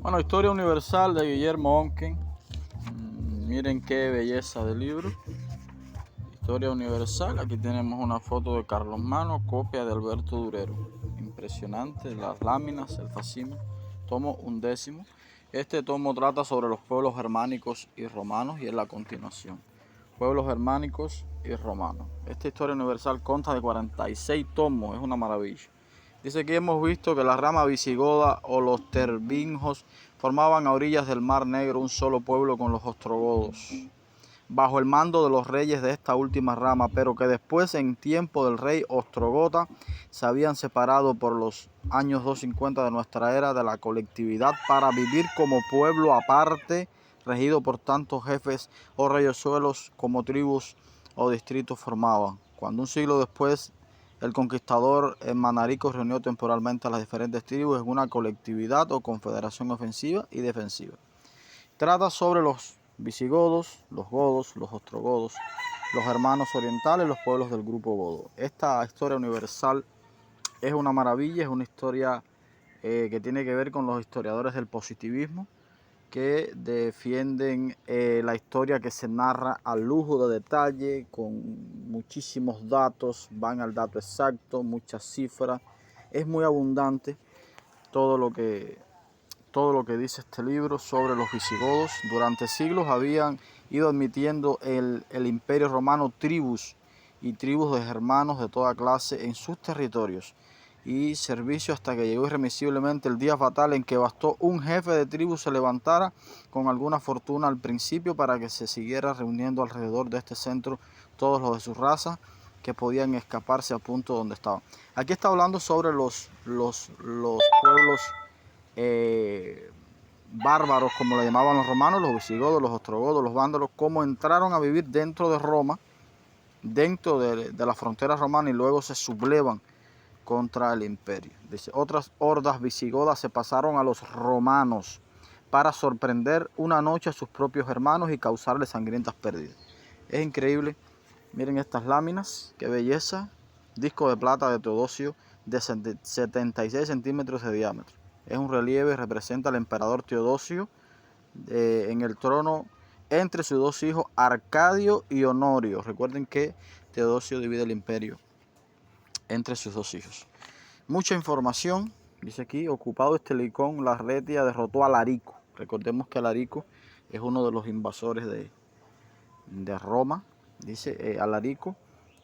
Bueno, Historia Universal de Guillermo Oncken. Miren qué belleza de libro. Historia Universal. Aquí tenemos una foto de Carlos Mano, copia de Alberto Durero. Impresionante, las láminas, el facímil. Tomo 11. Este tomo trata sobre los pueblos germánicos y romanos y es la continuación. Pueblos germánicos y romanos. Esta Historia Universal consta de 46 tomos, es una maravilla. Dice que hemos visto que la rama visigoda o los tervinjos formaban a orillas del Mar Negro un solo pueblo con los ostrogodos, bajo el mando de los reyes de esta última rama, pero que después, en tiempo del rey ostrogota, se habían separado por los años 250 de nuestra era de la colectividad para vivir como pueblo aparte, regido por tantos jefes o reyosuelos como tribus o distritos formaban. Cuando un siglo después el conquistador Manarico reunió temporalmente a las diferentes tribus en una colectividad o confederación ofensiva y defensiva. Trata sobre los visigodos, los godos, los ostrogodos, los germanos orientales, los pueblos del grupo godo. Esta historia universal es una maravilla, es una historia que tiene que ver con los historiadores del positivismo, que defienden la historia que se narra al lujo de detalle, con muchísimos datos, van al dato exacto, muchas cifras. Es muy abundante todo lo que dice este libro sobre los visigodos. Durante siglos habían ido admitiendo el Imperio Romano tribus y tribus de germanos de toda clase en sus territorios y servicio hasta que llegó irremisiblemente el día fatal en que bastó un jefe de tribu se levantara con alguna fortuna al principio para que se siguiera reuniendo alrededor de este centro todos los de su raza que podían escaparse a punto donde estaban. Aquí está hablando sobre los pueblos bárbaros, como le llamaban los romanos, los visigodos, los ostrogodos, los vándalos, cómo entraron a vivir dentro de Roma, dentro de la frontera romana, y luego se sublevan contra el imperio. Dice, otras hordas visigodas se pasaron a los romanos para sorprender una noche a sus propios hermanos y causarles sangrientas pérdidas. Es increíble. Miren estas láminas, qué belleza. Disco de plata de Teodosio de 76 centímetros de diámetro. Es un relieve, representa al emperador Teodosio en el trono entre sus dos hijos Arcadio y Honorio. Recuerden que Teodosio divide el imperio entre sus dos hijos. Mucha información, dice aquí, ocupado este licón, la Retia derrotó a Alarico. Recordemos que Alarico es uno de los invasores de Roma, dice Alarico,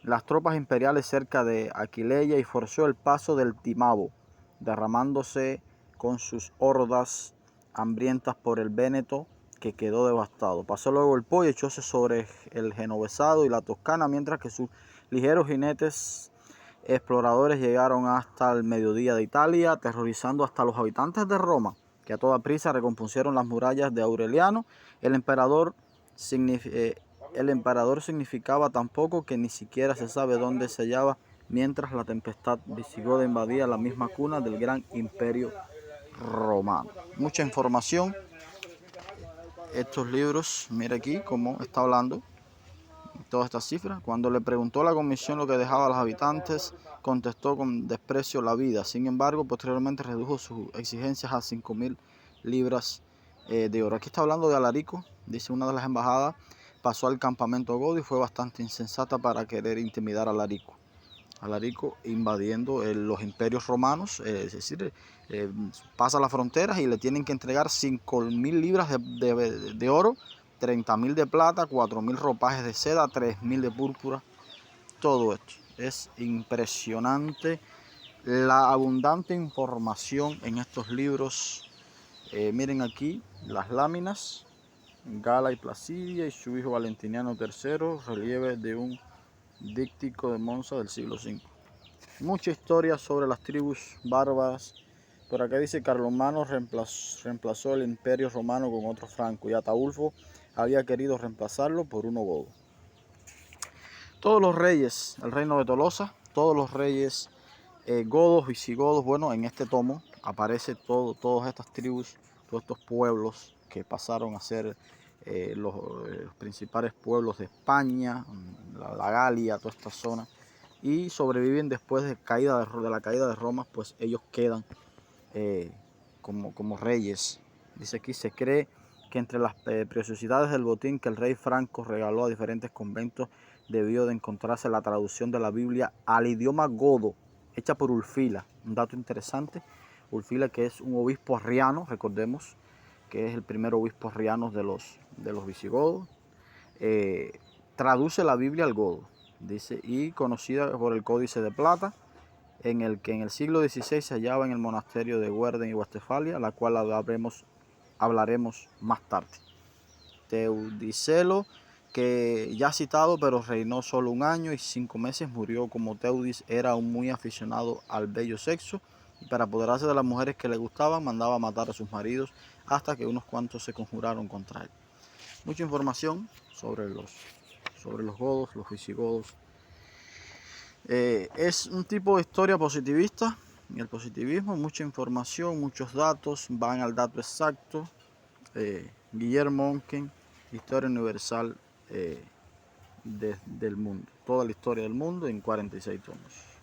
las tropas imperiales cerca de Aquileia y forzó el paso del Timavo, derramándose con sus hordas hambrientas por el Véneto, que quedó devastado. Pasó luego el Po y echóse sobre el Genovesado y la Toscana, mientras que sus ligeros jinetes exploradores llegaron hasta el mediodía de Italia, aterrorizando hasta los habitantes de Roma, que a toda prisa recompusieron las murallas de Aureliano. El emperador significaba tan poco que ni siquiera se sabe dónde se hallaba, mientras la tempestad visigoda invadía la misma cuna del gran imperio romano. Mucha información. Estos libros, mira aquí cómo está hablando todas estas cifras. Cuando le preguntó a la comisión lo que dejaba a los habitantes, contestó con desprecio la vida. Sin embargo, posteriormente redujo sus exigencias a 5.000 libras de oro. Aquí está hablando de Alarico, dice una de las embajadas, pasó al campamento godo y fue bastante insensata para querer intimidar a Alarico. Alarico invadiendo los imperios romanos, es decir, pasa las fronteras y le tienen que entregar 5.000 libras de oro, 30.000 de plata, 4.000 ropajes de seda, 3.000 de púrpura. Todo esto es impresionante, la abundante información en estos libros. Miren aquí las láminas, Gala y Placidia y su hijo Valentiniano III, relieve de un díptico de Monza del siglo V. Mucha historia sobre las tribus bárbaras. Por acá dice Carlomano reemplazó el imperio romano con otro franco y Ataulfo había querido reemplazarlo por uno godo. Todos los reyes, el reino de Tolosa, todos los reyes godos, visigodos, bueno, en este tomo aparece todas estas tribus, todos estos pueblos que pasaron a ser los principales pueblos de España, la Galia, toda esta zona, y sobreviven después de la caída de Roma, pues ellos quedan como reyes Dice aquí, se cree que entre las preciosidades del botín que el rey Franco regaló a diferentes conventos debió de encontrarse la traducción de la Biblia al idioma godo, hecha por Ulfila. Un dato interesante, Ulfila, que es un obispo arriano, recordemos que es el primer obispo arriano de los visigodos, traduce la Biblia al godo, dice, y conocida por el Códice de Plata, en el que en el siglo XVI se hallaba en el monasterio de Werden y Westfalia, la cual hablaremos más tarde. Teudicelo, que ya citado, pero reinó solo 1 año y 5 meses, murió como Teudis era un muy aficionado al bello sexo, y para apoderarse de las mujeres que le gustaban, mandaba matar a sus maridos, hasta que unos cuantos se conjuraron contra él. Mucha información sobre los godos, los visigodos. Es un tipo de historia positivista. En el positivismo, mucha información, muchos datos, van al dato exacto. Guillermo Oncken, Historia Universal del Mundo. Toda la historia del mundo en 46 tomos.